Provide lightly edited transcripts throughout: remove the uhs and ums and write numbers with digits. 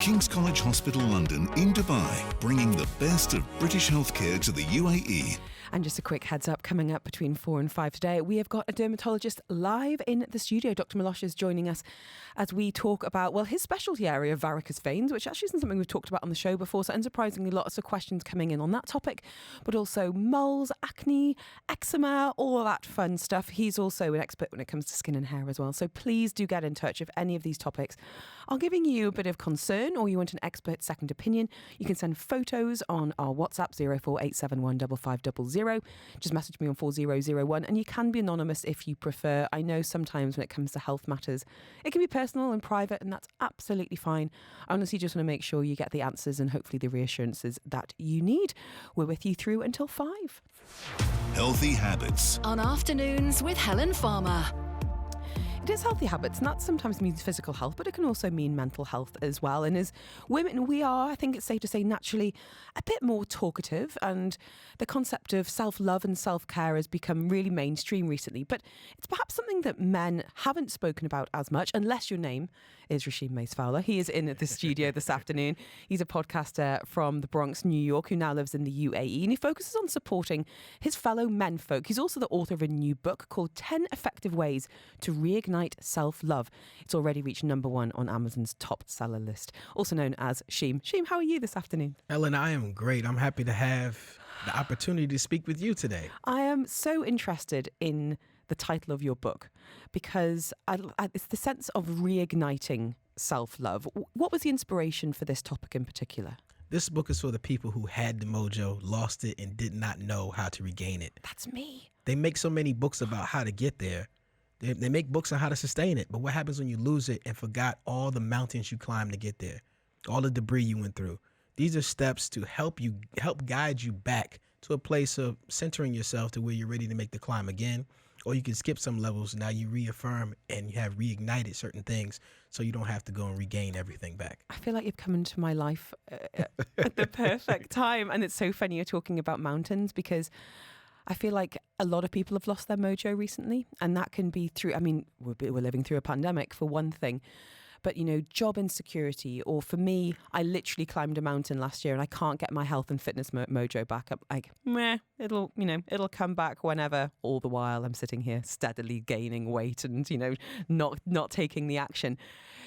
King's College Hospital London in Dubai, bringing the best of British healthcare to the UAE. And just a quick heads up, coming up between 4 and 5 today, we have got a dermatologist live in the studio. Dr. Malosh is joining us as we talk about, well, his specialty area, varicose veins, which actually isn't something we've talked about on the show before. So unsurprisingly, lots of questions coming in on that topic, but also moles, acne, eczema, all of that fun stuff. He's also an expert when it comes to skin and hair as well. So please do get in touch if any of these topics are giving you a bit of concern or you want an expert second opinion. You can send photos on our WhatsApp 04871 5500. Just message me on 4001, and you can be anonymous if you prefer. I know sometimes when it comes to health matters, it can be personal and private, and that's absolutely fine. I honestly just want to make sure you get the answers and hopefully the reassurances that you need. We're with you through until 5. Healthy habits. On Afternoons with Helen Farmer. It is healthy habits, and that sometimes means physical health, but it can also mean mental health as well. And as women, we are, I think it's safe to say, naturally a bit more talkative, and the concept of self-love and self-care has become really mainstream recently. But it's perhaps something that men haven't spoken about as much, unless your name is Rasheem Mays-Fowler. He is in the studio this afternoon. He's a podcaster from the Bronx, New York, who now lives in the UAE, and he focuses on supporting his fellow men folk. He's also the author of a new book called 10 Effective Ways to Reignite Self-Love. It's already reached #1 on Amazon's top seller list, also known as Sheem. Sheem, how are you this afternoon? Ellen, I am great. I'm happy to have the opportunity to speak with you today. I am so interested in the title of your book because it's the sense of reigniting self-love. What was the inspiration for this topic in particular? This book is for the people who had the mojo, lost it, and did not know how to regain it. That's me. They make so many books about how to get there. They make books on how to sustain it. But what happens when you lose it and forgot all the mountains you climbed to get there, all the debris you went through? These are steps to help guide you back to a place of centering yourself to where you're ready to make the climb again. Or you can skip some levels. Now you reaffirm and you have reignited certain things so you don't have to go and regain everything back. I feel like you've come into my life at the perfect time. And it's so funny you're talking about mountains because I feel like a lot of people have lost their mojo recently, and that can be through, I mean, we're living through a pandemic for one thing, but, you know, job insecurity, or for me, I literally climbed a mountain last year and I can't get my health and fitness mojo back up. Like, it'll come back whenever, all the while I'm sitting here steadily gaining weight and, you know, not taking the action.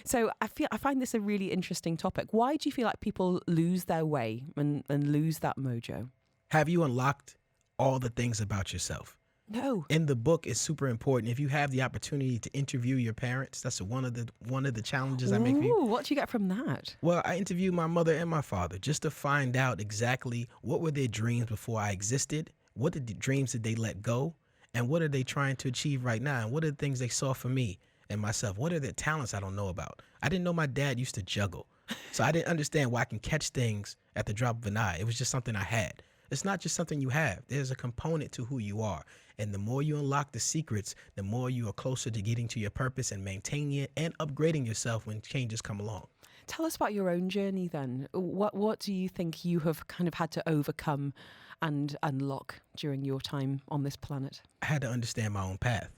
So I find this a really interesting topic. Why do you feel like people lose their way and lose that mojo? Have you unlocked all the things about yourself? No. In the book, it's super important. If you have the opportunity to interview your parents, that's one of the challenges I make for you. What do you get from that? Well, I interviewed my mother and my father just to find out exactly what were their dreams before I existed, what dreams did they let go, and what are they trying to achieve right now, and what are the things they saw for me and myself. What are their talents I don't know about? I didn't know my dad used to juggle, so I didn't understand why I can catch things at the drop of an eye. It was just something I had. It's not just something you have. There's a component to who you are. And the more you unlock the secrets, the more you are closer to getting to your purpose and maintaining it and upgrading yourself when changes come along. Tell us about your own journey then. What do you think you have kind of had to overcome and unlock during your time on this planet? I had to understand my own path.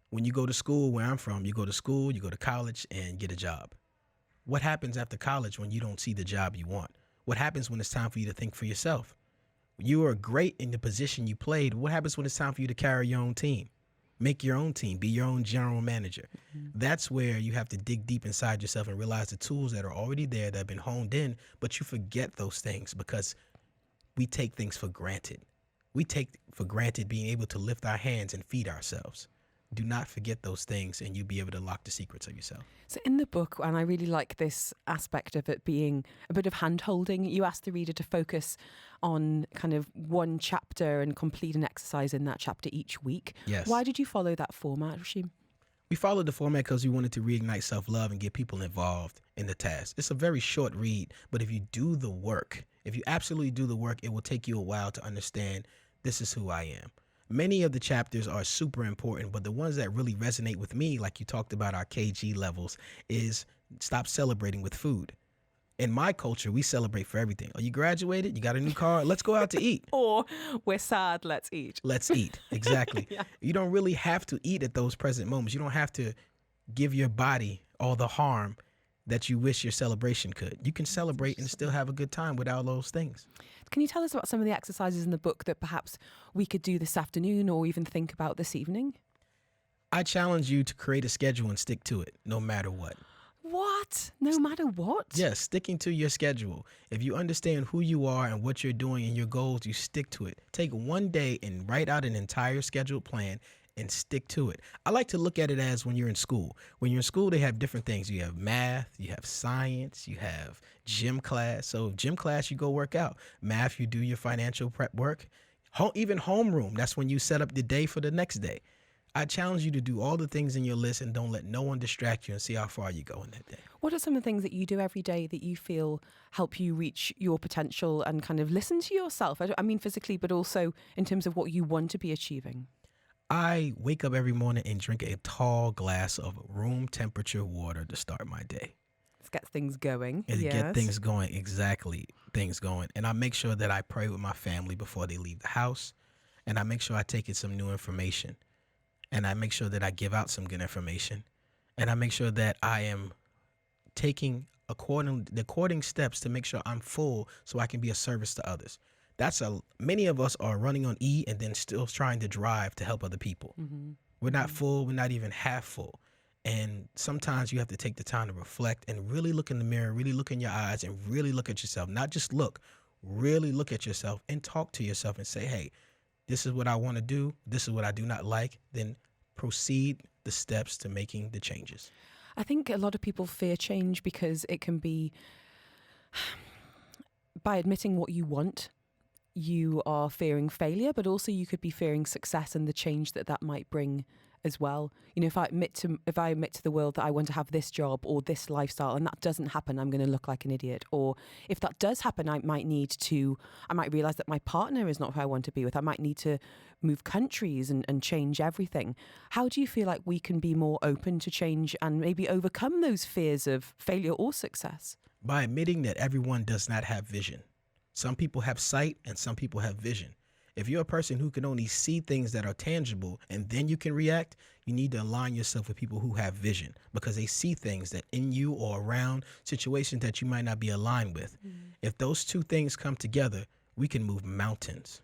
When you go to school, where I'm from, you go to school, you go to college and get a job. What happens after college when you don't see the job you want? What happens when it's time for you to think for yourself? You are great in the position you played. What happens when it's time for you to carry your own team? Make your own team, be your own general manager. Mm-hmm. That's where you have to dig deep inside yourself and realize the tools that are already there that have been honed in, but you forget those things because we take things for granted. We take for granted being able to lift our hands and feed ourselves. Do not forget those things and you'll be able to unlock the secrets of yourself. So in the book, and I really like this aspect of it being a bit of hand-holding, you ask the reader to focus on kind of one chapter and complete an exercise in that chapter each week. Yes. Why did you follow that format, Rasheem? We followed the format because we wanted to reignite self-love and get people involved in the task. It's a very short read, but if you do the work, if you absolutely do the work, it will take you a while to understand this is who I am. Many of the chapters are super important, but the ones that really resonate with me, like you talked about our KG levels, is stop celebrating with food. In my culture, we celebrate for everything. Oh, you graduated? You got a new car? Let's go out to eat. Or we're sad, let's eat. Let's eat. Exactly. Yeah. You don't really have to eat at those present moments. You don't have to give your body all the harm that you wish your celebration could. You can celebrate and still have a good time without those things. Can you tell us about some of the exercises in the book that perhaps we could do this afternoon or even think about this evening? I challenge you to create a schedule and stick to it, no matter what. What? No matter what? Yes, sticking to your schedule. If you understand who you are and what you're doing and your goals, you stick to it. Take one day and write out an entire scheduled plan and stick to it. I like to look at it as when you're in school. When you're in school, they have different things. You have math, you have science, you have gym class. So gym class, you go work out. Math, you do your financial prep work. Even homeroom, that's when you set up the day for the next day. I challenge you to do all the things in your list and don't let no one distract you and see how far you go in that day. What are some of the things that you do every day that you feel help you reach your potential and kind of listen to yourself? I mean physically, but also in terms of what you want to be achieving. I wake up every morning and drink a tall glass of room temperature water to start my day. Let's get things going. And Yes. get things going, things going. And I make sure that I pray with my family before they leave the house. And I make sure I take in some new information. And I make sure that I give out some good information. And I make sure that I am taking according steps to make sure I'm full so I can be a service to others. Many of us are running on E and then still trying to drive to help other people. Mm-hmm. We're not full. We're not even half full. And sometimes you have to take the time to reflect and really look in the mirror, really look in your eyes and really look at yourself. Not just look, really look at yourself and talk to yourself and say, hey, this is what I want to do. This is what I do not like. Then proceed the steps to making the changes. I think a lot of people fear change because it can be by admitting what you want, you are fearing failure, but also you could be fearing success and the change that might bring as well. You know, if I admit to the world that I want to have this job or this lifestyle and that doesn't happen, I'm going to look like an idiot. Or if that does happen, I might realize that my partner is not who I want to be with. I might need to move countries and change everything. How do you feel like we can be more open to change and maybe overcome those fears of failure or success? By admitting that everyone does not have vision. Some people have sight and some people have vision. If you're a person who can only see things that are tangible and then you can react, you need to align yourself with people who have vision because they see things that in you or around situations that you might not be aligned with. If those two things come together, we can move mountains.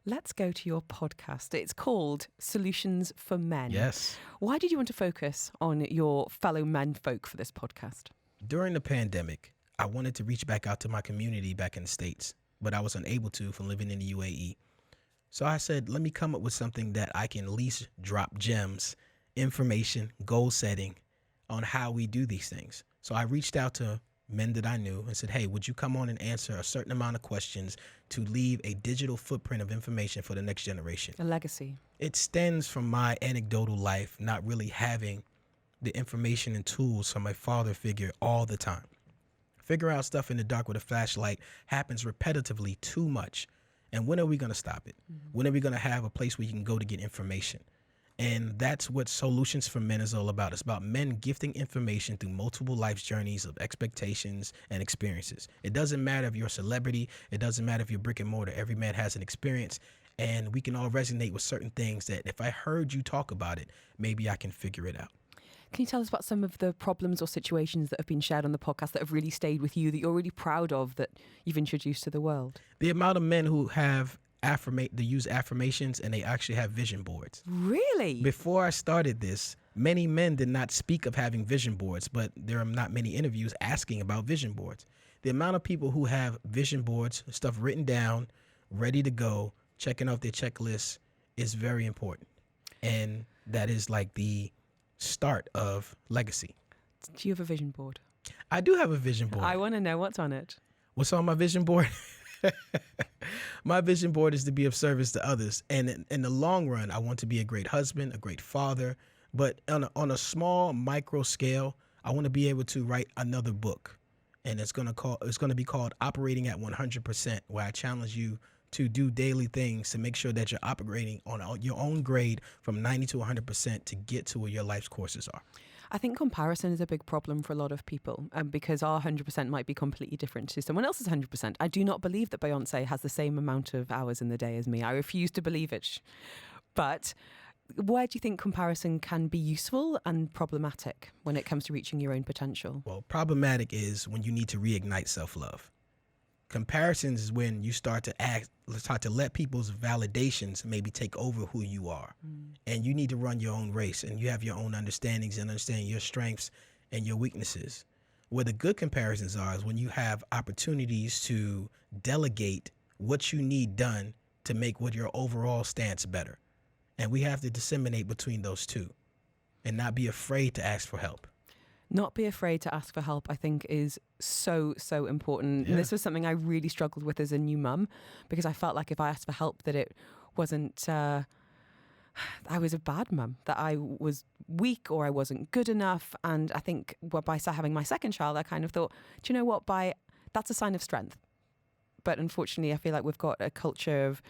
Let's go to your podcast. It's called Solutions for Men. Yes. Why did you want to focus on your fellow men folk for this podcast? During the pandemic, I wanted to reach back out to my community back in the States, but I was unable to from living in the UAE. So I said, let me come up with something that I can at least drop gems, information, goal setting on how we do these things. So I reached out to men that I knew and said, hey, would you come on and answer a certain amount of questions to leave a digital footprint of information for the next generation? A legacy. It stems from my anecdotal life, not really having the information and tools from my father figure all the time. Figure out stuff in the dark with a flashlight happens repetitively too much. And when are we going to stop it? When are we going to have a place where you can go to get information? And that's what Solutions for Men is all about. It's about men gifting information through multiple life journeys of expectations and experiences. It doesn't matter if you're a celebrity. It doesn't matter if you're brick and mortar. Every man has an experience. And we can all resonate with certain things that if I heard you talk about it, maybe I can figure it out. Can you tell us about some of the problems or situations that have been shared on the podcast that have really stayed with you, that you're really proud of, that you've introduced to the world? The amount of men who have they use affirmations and they actually have vision boards. Really? Before I started this, many men did not speak of having vision boards, but there are not many interviews asking about vision boards. The amount of people who have vision boards, stuff written down, ready to go, checking off their checklist is very important. And that is like the start of legacy. Do you have a vision board? I do have a vision board. I want to know what's on it. What's on my vision board? My vision board is to be of service to others. And in the long run, I want to be a great husband, a great father. But on a small micro scale, I want to be able to write another book. And it's going to be called Operating at 100%, where I challenge you to do daily things to make sure that you're operating on your own grade from 90 to 100% to get to where your life's courses are. I think comparison is a big problem for a lot of people because our 100% might be completely different to someone else's 100%. I do not believe that Beyonce has the same amount of hours in the day as me. I refuse to believe it. But where do you think comparison can be useful and problematic when it comes to reaching your own potential? Well, problematic is when you need to reignite self-love. Comparisons is when you start to let people's validations maybe take over who you are. And you need to run your own race, and you have your own understandings and understanding your strengths and your weaknesses. Where the good comparisons are is when you have opportunities to delegate what you need done to make what your overall stance better. And we have to disseminate between those two and not be afraid to ask for help. Not be afraid to ask for help, I think, is so, so important. Yeah. And this was something I really struggled with as a new mum, because I felt like if I asked for help that it wasn't, I was a bad mum, that I was weak or I wasn't good enough. And I think by having my second child, I kind of thought, do you know what, that's a sign of strength. But unfortunately, I feel like we've got a culture of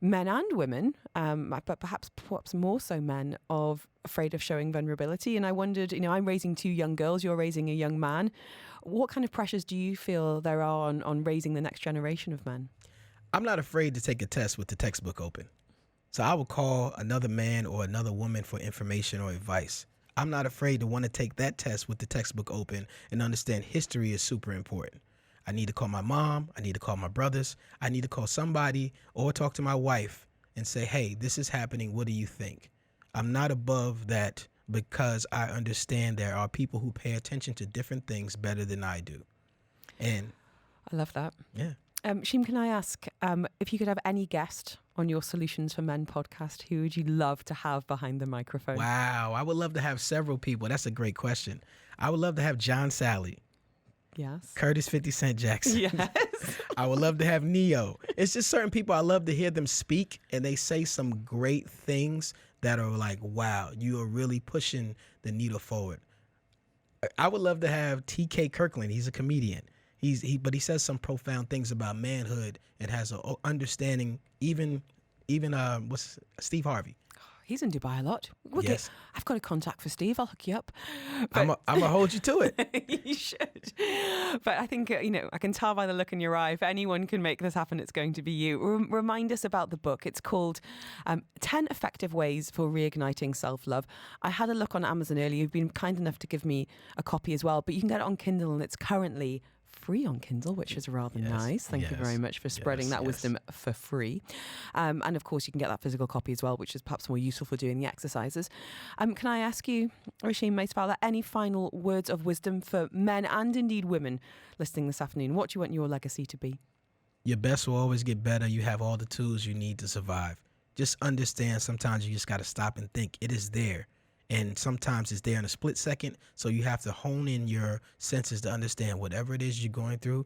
men and women, but perhaps more so men, of afraid of showing vulnerability. And I wondered, I'm raising 2 young girls, you're raising a young man. What kind of pressures do you feel there are on raising the next generation of men? I'm not afraid to take a test with the textbook open. So I would call another man or another woman for information or advice. I'm not afraid to want to take that test with the textbook open and understand history is super important. I need to call my mom. I need to call my brothers. I need to call somebody or talk to my wife and say, hey, this is happening. What do you think? I'm not above that because I understand there are people who pay attention to different things better than I do. And I love that. yeah. Sheem, can I ask if you could have any guest on your Solutions for Men podcast, who would you love to have behind the microphone? Wow. I would love to have several people. That's a great question. I would love to have John Sally. Yes. Curtis 50 Cent Jackson. Yes. I would love to have Neo. It's just certain people I love to hear them speak, and they say some great things that are like, wow, you are really pushing the needle forward. I would love to have TK Kirkland. He's a comedian. But he says some profound things about manhood and has an understanding. Even what's Steve Harvey. He's in Dubai a lot. Okay, Yes. I've got a contact for Steve. I'll hook you up. I'm going to hold you to it. You should. But I think, I can tell by the look in your eye, if anyone can make this happen, it's going to be you. Remind us about the book. It's called 10 Effective Ways for Reigniting Self-Love. I had a look on Amazon earlier. You've been kind enough to give me a copy as well, but you can get it on Kindle, and it's currently free on Kindle, which is rather nice. Thank you very much for spreading that wisdom for free. And of course, you can get that physical copy as well, which is perhaps more useful for doing the exercises. Can I ask you, Rasheem Mays-Fowler, any final words of wisdom for men and indeed women listening this afternoon? What do you want your legacy to be? Your best will always get better. You have all the tools you need to survive. Just understand sometimes you just got to stop and think. It is there. And sometimes it's there in a split second. So you have to hone in your senses to understand whatever it is you're going through.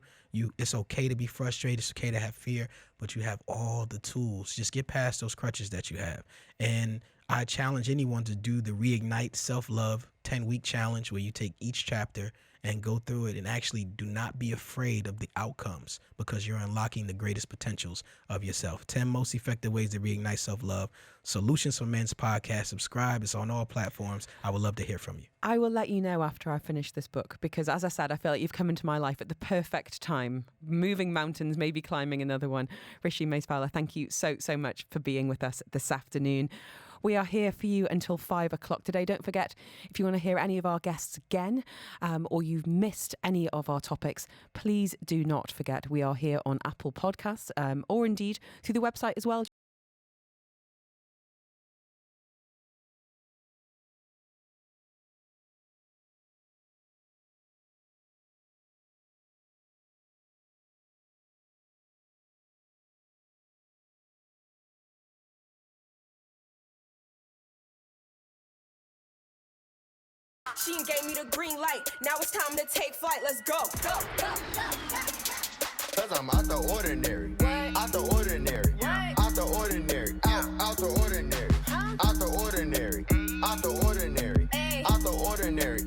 It's okay to be frustrated. It's okay to have fear, but you have all the tools. Just get past those crutches that you have. And I challenge anyone to do the Reignite Self-Love 10-week challenge, where you take each chapter and go through it, and actually do not be afraid of the outcomes, because you're unlocking the greatest potentials of yourself. 10 most effective ways to reignite self-love. Solutions for Men's podcast. Subscribe. It's on all platforms. I would love to hear from you. I will let you know after I finish this book, because as I said, I feel like you've come into my life at the perfect time. Moving mountains, maybe climbing another one. Rasheem Mays-Fowler, thank you so much for being with us this afternoon. We are here for you until 5 o'clock today. Don't forget, if you want to hear any of our guests again, or you've missed any of our topics, please do not forget we are here on Apple Podcasts, or indeed through the website as well. She gave me the green light. Now it's time to take flight. Let's go. Cause I'm out the ordinary. Out the ordinary. Out the ordinary. Out the ordinary. Out the ordinary. Out the ordinary. Out the ordinary.